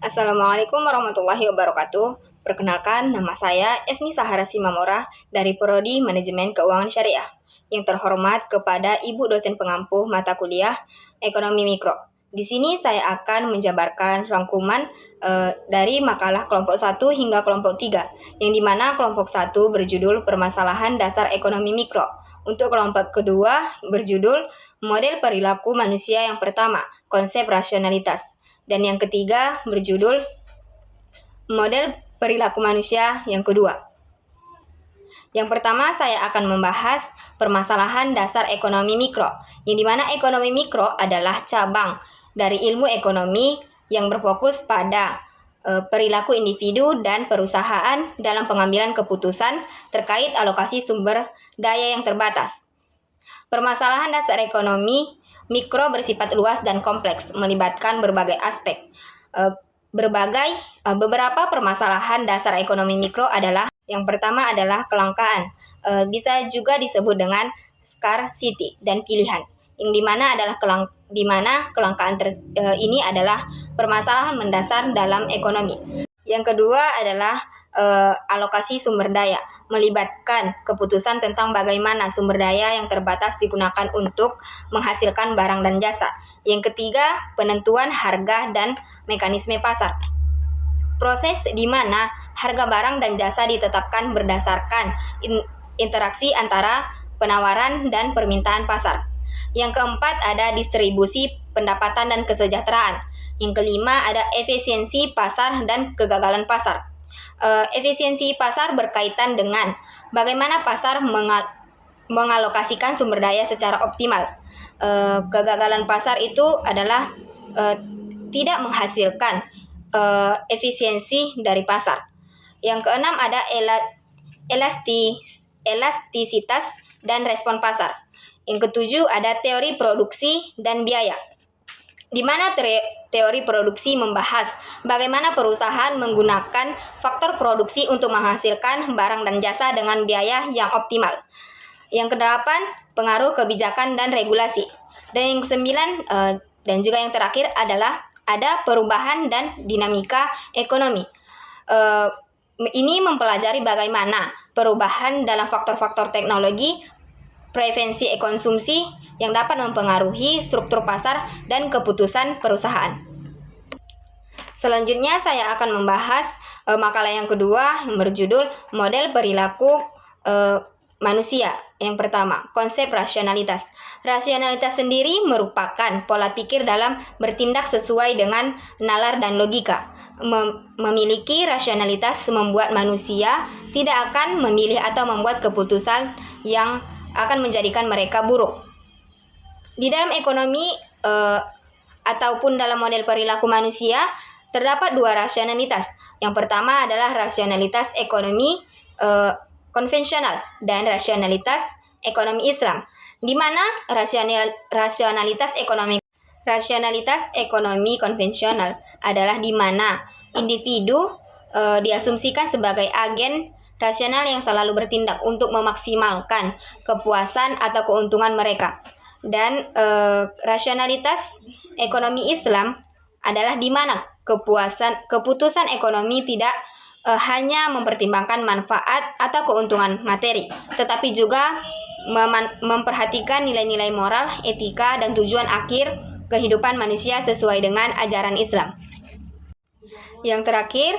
Assalamualaikum warahmatullahi wabarakatuh. Perkenalkan, nama saya Evni Sahara Simamora dari Prodi Manajemen Keuangan Syariah. Yang terhormat kepada Ibu dosen pengampu mata kuliah Ekonomi Mikro. Di sini saya akan menjabarkan rangkuman dari makalah kelompok 1 hingga kelompok 3, yang dimana kelompok 1 berjudul Permasalahan Dasar Ekonomi Mikro. Untuk kelompok kedua berjudul Model Perilaku Manusia yang pertama, Konsep Rasionalitas. Dan yang ketiga berjudul Model Perilaku Manusia yang kedua. Yang pertama saya akan membahas permasalahan dasar ekonomi mikro, yang dimana ekonomi mikro adalah cabang dari ilmu ekonomi yang berfokus pada perilaku individu dan perusahaan dalam pengambilan keputusan terkait alokasi sumber daya yang terbatas. Permasalahan dasar ekonomi mikro bersifat luas dan kompleks, melibatkan berbagai aspek. Beberapa permasalahan dasar ekonomi mikro adalah, yang pertama adalah kelangkaan, bisa juga disebut dengan scarcity dan pilihan, yang dimana kelangkaan ini adalah permasalahan mendasar dalam ekonomi. Yang kedua adalah alokasi sumber daya, melibatkan keputusan tentang bagaimana sumber daya yang terbatas digunakan untuk menghasilkan barang dan jasa. Yang ketiga, penentuan harga dan mekanisme pasar. Proses di mana harga barang dan jasa ditetapkan berdasarkan interaksi antara penawaran dan permintaan pasar. Yang keempat, ada distribusi pendapatan dan kesejahteraan. Yang kelima, ada efisiensi pasar dan kegagalan pasar. Efisiensi pasar berkaitan dengan bagaimana pasar mengalokasikan sumber daya secara optimal. Kegagalan pasar itu adalah tidak menghasilkan efisiensi dari pasar. Yang keenam ada elastisitas dan respon pasar. Yang ketujuh ada teori produksi dan biaya, di mana teori produksi membahas bagaimana perusahaan menggunakan faktor produksi untuk menghasilkan barang dan jasa dengan biaya yang optimal. Yang kedelapan, pengaruh kebijakan dan regulasi. Dan yang kesembilan, dan juga yang terakhir adalah ada perubahan dan dinamika ekonomi. Ini mempelajari bagaimana perubahan dalam faktor-faktor teknologi, preferensi konsumsi yang dapat mempengaruhi struktur pasar dan keputusan perusahaan. Selanjutnya saya akan membahas makalah yang kedua yang berjudul Model Perilaku Manusia. Yang pertama, konsep rasionalitas. Rasionalitas sendiri merupakan pola pikir dalam bertindak sesuai dengan nalar dan logika. Memiliki rasionalitas membuat manusia tidak akan memilih atau membuat keputusan yang akan menjadikan mereka buruk. Di dalam ekonomi ataupun dalam model perilaku manusia terdapat dua rasionalitas. Yang pertama adalah rasionalitas ekonomi konvensional dan rasionalitas ekonomi Islam, di mana rasionalitas ekonomi konvensional adalah di mana individu diasumsikan sebagai agen rasional yang selalu bertindak untuk memaksimalkan kepuasan atau keuntungan mereka. Dan rasionalitas ekonomi Islam adalah di mana keputusan ekonomi tidak hanya mempertimbangkan manfaat atau keuntungan materi, tetapi juga memperhatikan nilai-nilai moral, etika, dan tujuan akhir kehidupan manusia sesuai dengan ajaran Islam. Yang terakhir,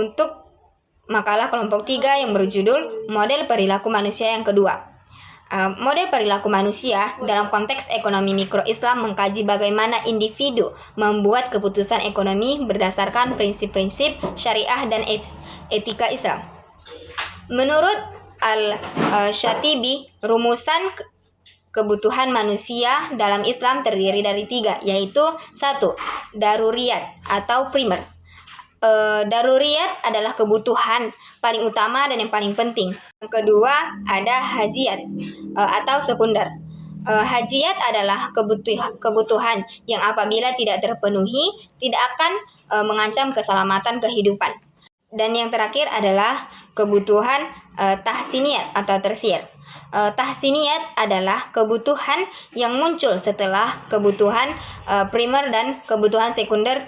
untuk makalah kelompok 3 yang berjudul Model Perilaku Manusia yang kedua. Model perilaku manusia dalam konteks ekonomi mikro Islam mengkaji bagaimana individu membuat keputusan ekonomi berdasarkan prinsip-prinsip syariah dan etika Islam. Menurut Al-Shatibi, rumusan kebutuhan manusia dalam Islam terdiri dari 3, yaitu 1. Daruriyat atau primer. Daruriyat adalah kebutuhan paling utama dan yang paling penting. Yang kedua ada hajiyat atau sekunder. Hajiyat adalah kebutuhan yang apabila tidak terpenuhi tidak akan mengancam keselamatan kehidupan. Dan yang terakhir adalah kebutuhan tahsiniyat atau tersier. Tahsiniyat adalah kebutuhan yang muncul setelah kebutuhan primer dan kebutuhan sekunder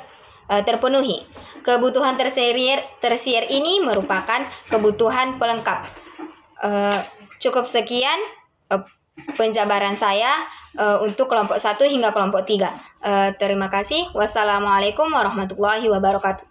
terpenuhi. Kebutuhan tersier ini merupakan kebutuhan pelengkap. Cukup sekian penjabaran saya untuk kelompok 1 hingga kelompok 3. Terima kasih. Wassalamualaikum warahmatullahi wabarakatuh.